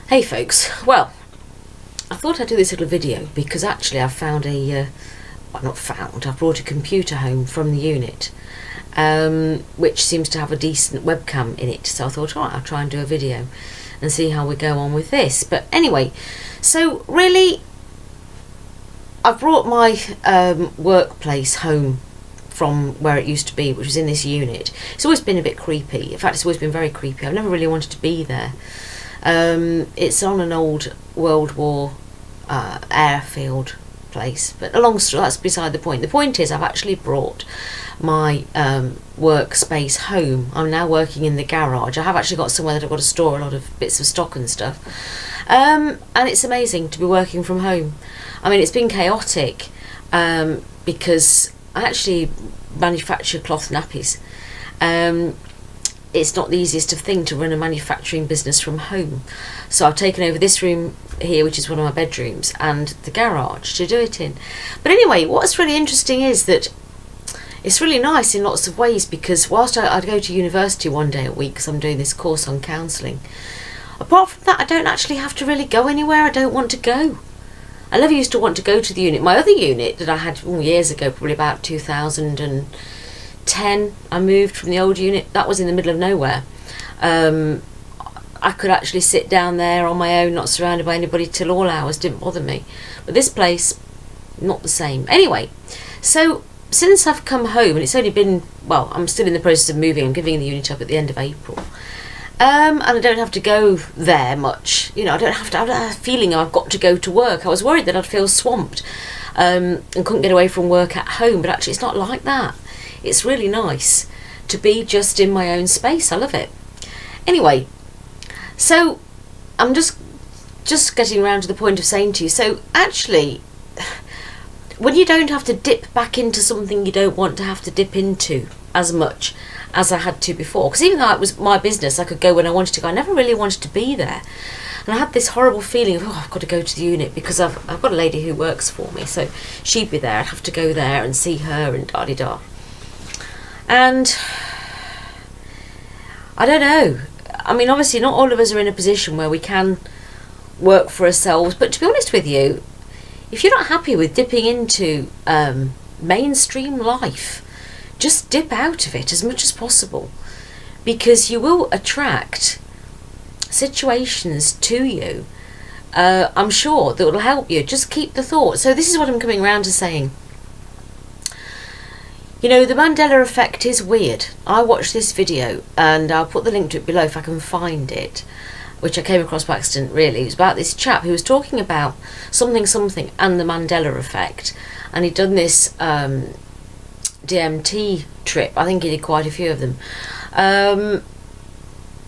Hey folks, well, I thought I'd do this little video because actually I've found I've brought a computer home from the unit, which seems to have a decent webcam in it, so I thought, alright, I'll try and do a video and see how we go on with this. But anyway, so really, I've brought my workplace home from where it used to be, which was in this unit. It's always been a bit creepy. In fact, it's always been very creepy. I've never really wanted to be there. It's on an old World War airfield place, but a long story, that's beside the point. The point is I've actually brought my workspace home. I'm now working in the garage. I have actually got somewhere that I've got to store a lot of bits of stock and stuff, and it's amazing to be working from home. I mean, it's been chaotic because I actually manufacture cloth nappies. It's not the easiest of thing to run a manufacturing business from home, so I've taken over this room here, which is one of my bedrooms, and the garage to do it in. But anyway, what's really interesting is that it's really nice in lots of ways, because whilst I'd go to university one day a week because I'm doing this course on counselling, apart from that I don't actually have to really go anywhere I don't want to go. I never used to want to go to the unit. My other unit that I had years ago, probably about 2010, I moved from the old unit. That was in the middle of nowhere. I could actually sit down there on my own, not surrounded by anybody till all hours, didn't bother me. But this place, not the same. Anyway, so since I've come home, and it's only been, well, I'm still in the process of moving. I'm giving the unit up at the end of April. And I don't have to go there much. You know, I don't have a feeling I've got to go to work. I was worried that I'd feel swamped and couldn't get away from work at home, but actually it's not like that. It's really nice to be just in my own space. I love it. Anyway, so I'm just getting around to the point of saying to you, so actually, when you don't have to dip back into something you don't want to have to dip into as much as I had to before, because even though it was my business, I could go when I wanted to go, I never really wanted to be there. And I had this horrible feeling of, I've got to go to the unit because I've got a lady who works for me, so she'd be there, I'd have to go there and see her and da-de-da. And I don't know. I mean, obviously not all of us are in a position where we can work for ourselves, but to be honest with you, if you're not happy with dipping into mainstream life, just dip out of it as much as possible, because you will attract situations to you, I'm sure, that will help you. Just keep the thought. So this is what I'm coming around to saying. You know, the Mandella effect is weird. I watched this video, and I'll put the link to it below if I can find it, which I came across by accident, really. It was about this chap who was talking about something and the Mandela effect, and he'd done this DMT trip. I think he did quite a few of them.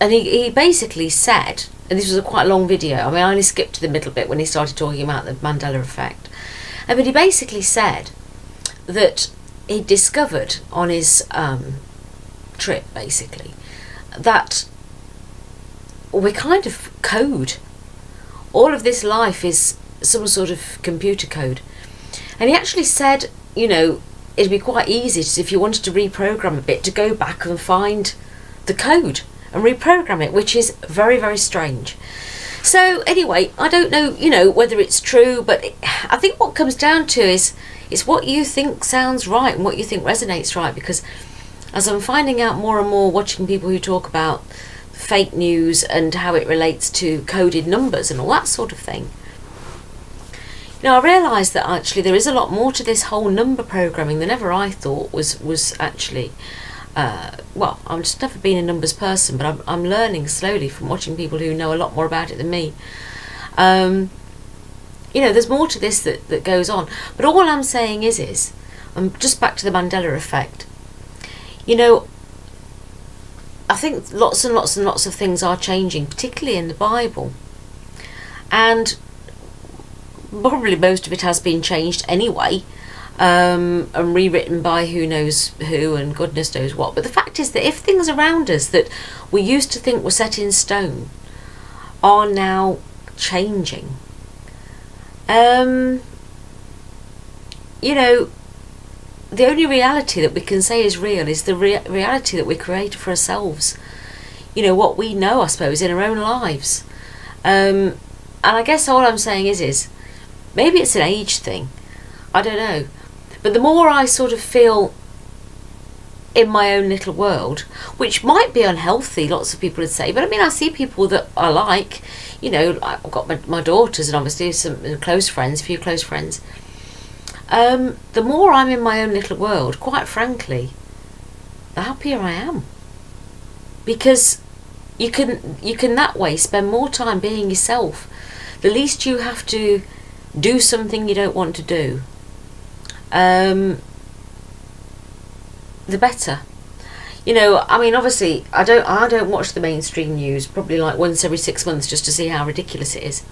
And he basically said, and this was a quite long video, I mean, I only skipped to the middle bit when he started talking about the Mandela effect. But he basically said that he discovered on his trip, basically, that we kind of code. All of this life is some sort of computer code. And he actually said, you know, it'd be quite easy to, if you wanted to reprogram a bit, to go back and find the code and reprogram it, which is very, very strange. So anyway, I don't know, you know, whether it's true, but I think what comes down to is what you think sounds right and what you think resonates right, because as I'm finding out more and more, watching people who talk about fake news and how it relates to coded numbers and all that sort of thing, you know, I realised that actually there is a lot more to this whole number programming than ever I thought was actually, well, I've just never been a numbers person, but I'm learning slowly from watching people who know a lot more about it than me. You know, there's more to this that goes on. But all I'm saying is I'm just back to the Mandela effect. You know, I think lots and lots and lots of things are changing, particularly in the Bible. And probably most of it has been changed anyway, and rewritten by who knows who and goodness knows what. But the fact is that if things around us that we used to think were set in stone are now changing, you know, the only reality that we can say is real is the reality that we create for ourselves. You know, what we know, I suppose, in our own lives. And I guess all I'm saying is maybe it's an age thing. I don't know. But the more I sort of feel in my own little world, which might be unhealthy, lots of people would say, but I mean, I see people that I like, you know, I've got my daughters and obviously some close friends, a few close friends. The more I'm in my own little world, quite frankly, the happier I am. Because you can that way spend more time being yourself. The least you have to do something you don't want to do, the better. You know, I mean, obviously, I don't watch the mainstream news, probably like once every 6 months, just to see how ridiculous it is.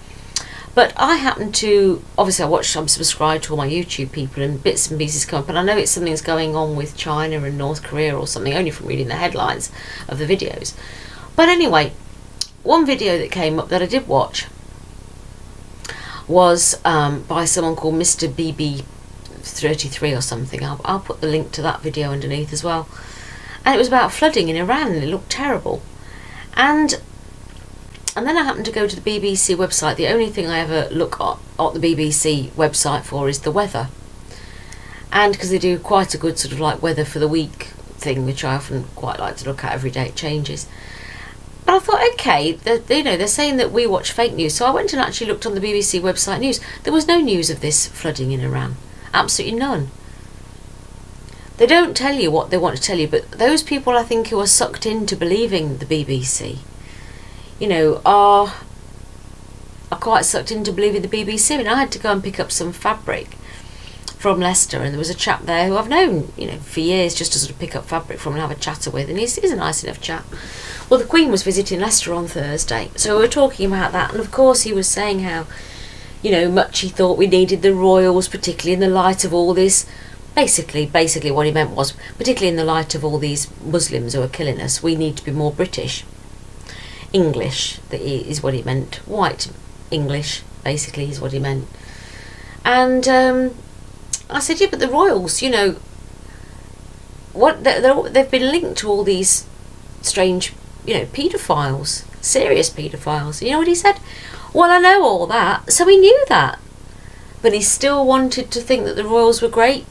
But I happen to, obviously I'm subscribed to all my YouTube people, and bits and pieces come up, and I know it's something's going on with China and North Korea or something, only from reading the headlines of the videos. But anyway, one video that came up that I did watch was by someone called Mr. BB33 or something. I'll put the link to that video underneath as well. And it was about flooding in Iran, and it looked terrible. And then I happened to go to the BBC website. The only thing I ever look at the BBC website for is the weather. And because they do quite a good sort of like weather for the week thing, which I often quite like to look at every day it changes. But I thought, okay, they're saying that we watch fake news. So I went and actually looked on the BBC website news. There was no news of this flooding in Iran. Absolutely none. They don't tell you what they want to tell you, but those people, I think, who are sucked into believing the BBC, you know, are quite sucked into believing the BBC. I mean, I had to go and pick up some fabric from Leicester, and there was a chap there who I've known, you know, for years, just to sort of pick up fabric from and have a chatter with, and he's a nice enough chap. Well, the Queen was visiting Leicester on Thursday, so we were talking about that, and of course he was saying how, you know, much he thought we needed the royals, particularly in the light of all this. Basically what he meant was, particularly in the light of all these Muslims who are killing us, we need to be more British. English, that is what he meant. White English, basically, is what he meant. And I said, yeah, but the royals, you know, they've been linked to all these strange, you know, paedophiles, serious paedophiles. You know what he said? Well, I know all that, so he knew that. But he still wanted to think that the royals were great.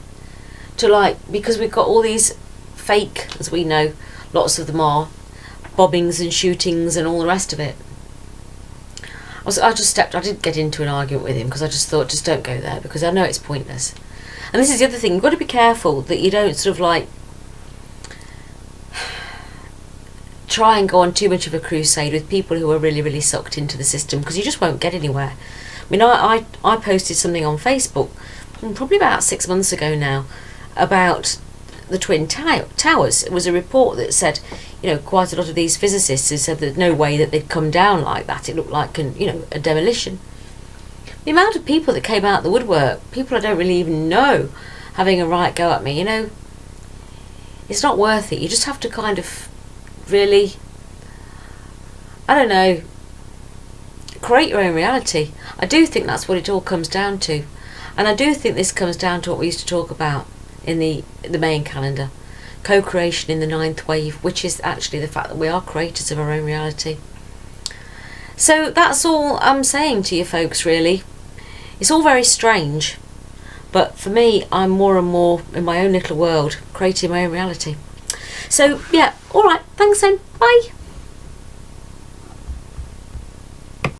To like, because we've got all these fake, as we know, lots of them are, bombings and shootings and all the rest of it. I didn't get into an argument with him, because I just thought, just don't go there, because I know it's pointless. And this is the other thing, you've got to be careful that you don't sort of like try and go on too much of a crusade with people who are really, really sucked into the system, because you just won't get anywhere. I mean, I posted something on Facebook probably about 6 months ago now about the Twin Towers. It was a report that said, you know, quite a lot of these physicists who said there's no way that they'd come down like that. It looked like, you know, a demolition. The amount of people that came out the woodwork, people I don't really even know, having a right go at me, you know, it's not worth it. You just have to kind of really, I don't know, create your own reality. I do think that's what it all comes down to. And I do think this comes down to what we used to talk about in the main calendar, co-creation in the ninth wave, which is actually the fact that we are creators of our own reality. So that's all I'm saying to you folks, really. It's all very strange, but for me, I'm more and more in my own little world, creating my own reality. So yeah, alright, thanks then, bye.